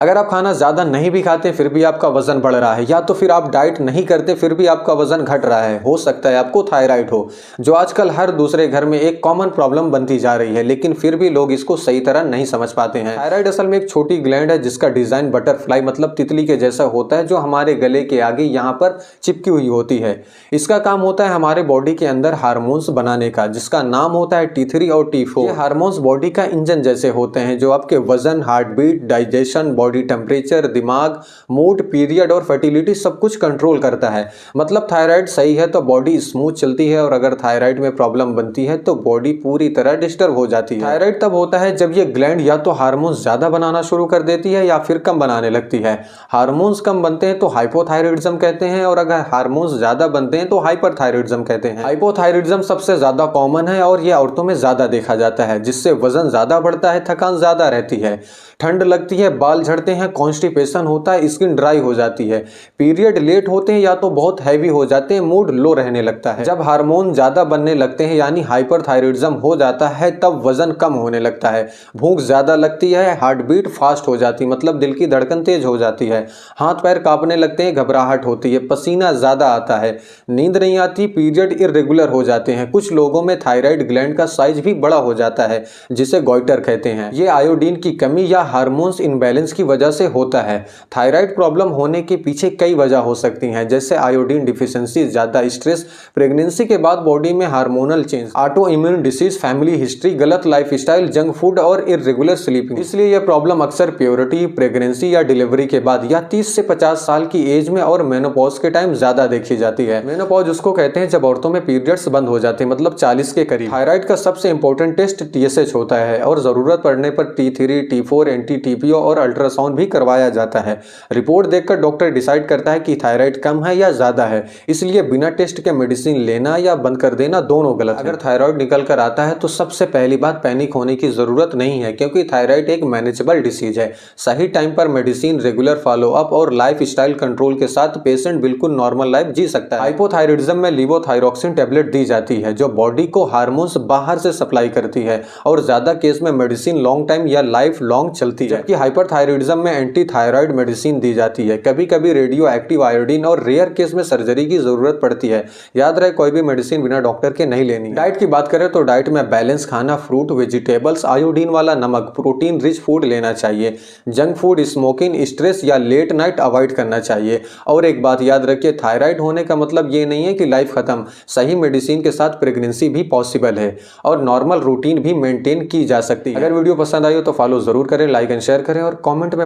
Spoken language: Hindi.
अगर आप खाना ज़्यादा नहीं भी खाते फिर भी आपका वजन बढ़ रहा है, या तो फिर आप डाइट नहीं करते फिर भी आपका वजन घट रहा है, हो सकता है आपको थायराइड हो, जो आजकल हर दूसरे घर में एक कॉमन प्रॉब्लम बनती जा रही है, लेकिन फिर भी लोग इसको सही तरह नहीं समझ पाते हैं। थायराइड असल में एक छोटी ग्लैंड है जिसका डिजाइन बटरफ्लाई मतलब तितली के जैसा होता है, जो हमारे गले के आगे यहाँ पर चिपकी हुई होती है। इसका काम होता है हमारे बॉडी के अंदर हार्मोन्स बनाने का, जिसका नाम होता है T3 और T4। ये हार्मोन्स बॉडी का इंजन जैसे होते हैं जो आपके वजन, heart beat, digestion, body temperature, दिमाग, मूड, पीरियड और फर्टिलिटी सब कुछ कंट्रोल करता है। मतलब थायराइड सही है तो बॉडी स्मूथ चलती है, और अगर थायराइड में प्रॉब्लम बनती है तो बॉडी पूरी तरह डिस्टर्ब हो जाती है। थायराइड तब होता है जब ये ग्लैंड या तो हार्मोन्स ज्यादा बनाना शुरू कर देती है या फिर कम बनाने लगती है। हार्मोन्स कम बनते हैं तो हाइपोथायराइडिज्म कहते हैं, और अगर हार्मोन्स ज्यादा बनते हैं तो हाइपरथायराइडिज्म कहते हैं। हाइपोथायराइडिज्म सबसे ज्यादा कॉमन है और ये औरतों में ज्यादा देखा जाता है, जिससे वजन ज्यादा बढ़ता है, थकान ज्यादा रहती है, ठंड लगती है, बाल झड़ते हैं, कॉन्स्टिपेशन होता है, स्किन ड्राई हो जाती है, पीरियड लेट होते हैं या तो बहुत हैवी हो जाते हैं, मूड लो रहने लगता है। जब हार्मोन ज्यादा बनने लगते हैं यानी हाइपरथायराइडिज्म हो जाता है तब वजन कम होने लगता है, भूख ज्यादा लगती है, हार्ट बीट फास्ट हो जाती है मतलब दिल की धड़कन तेज हो जाती है, हाथ पैर कांपने लगते हैं, घबराहट होती है, पसीना ज्यादा आता है, नींद नहीं आती, पीरियड इरेगुलर हो जाते हैं। कुछ लोगों में थायराइड ग्लैंड का साइज भी बड़ा हो जाता है जिसे गॉइटर कहते हैं। ये आयोडीन की कमी या हार्मोन्स इनबैलेंस की वजह से होता है। थायराइड प्रॉब्लम होने के पीछे कई वजह हो सकती हैं, जैसे आयोडीन डिफिशियंसी, ज्यादा स्ट्रेस, प्रेगनेंसी के बाद बॉडी में hormonal change, auto immune disease, family history, गलत लाइफस्टाइल, जंक फूड और इरेगुलर स्लीपिंग। इसलिए यह प्रॉब्लम अक्सर प्योरिटी, प्रेगनेंसी या डिलीवरी के बाद या 30 से 50 साल की एज में और मेनोपॉज के टाइम ज्यादा देखी जाती है। मेनोपॉज उसको कहते हैं जब औरतों में पीरियड्स बंद हो जाते हैं, मतलब 40 के करीब। थायराइड का सबसे इंपॉर्टेंट टेस्ट TSH होता है और जरूरत पड़ने पर T3, T4, NT-TPO और अल्ट्रासाउंड भी करवाया जाता है। रिपोर्ट देखकर डॉक्टर डिसाइड करता है कि थायराइड कम है या ज्यादा है, इसलिए बिना टेस्ट के मेडिसिन लेना या बंद कर देना दोनों गलत है। अगर थायराइड निकल कर आता है तो सबसे पहली बात पैनिक होने की जरूरत नहीं है, क्योंकि थायराइड एक मैनेजेबल डिसीज है। सही टाइम पर मेडिसिन, रेगुलर फॉलोअप और लाइफ स्टाइल कंट्रोल के साथ पेशेंट बिल्कुल नॉर्मल लाइफ जी सकता है। हाइपोथायराइडिज्म में लिवोथायरोक्सिन टेबलेट दी जाती है जो बॉडी को हार्मोन्स बाहर से सप्लाई करती है, और ज्यादा केस में मेडिसिन लॉन्ग टाइम या लाइफ लॉन्ग चलती है। जबकि हाइपरथायराइडिज्म में एंटी थायराइड मेडिसिन दी जाती है। कभी कभी रेडियो एक्टिव आयोडीन और रेयर केस में सर्जरी की जरूरत पड़ती है। याद रहे कोई भी मेडिसिन बिना डॉक्टर के नहीं लेनी। डाइट की बात करें तो डाइट में बैलेंस खाना, फ्रूट, वेजिटेबल्स, आयोडीन वाला नमक, प्रोटीन रिच फूड लेना चाहिए। जंक फूड, स्मोकिंग, स्ट्रेस या लेट नाइट अवॉइड करना चाहिए। और एक बात याद रखिए, थायराइड होने का मतलब ये नहीं है कि लाइफ खत्म। सही मेडिसिन के साथ प्रेगनेंसी भी पॉसिबल है और नॉर्मल रूटीन भी मेंटेन की जा सकती है। अगर वीडियो पसंद आई हो तो फॉलो जरूर करें, लाइक एंड शेयर करें और कमेंट में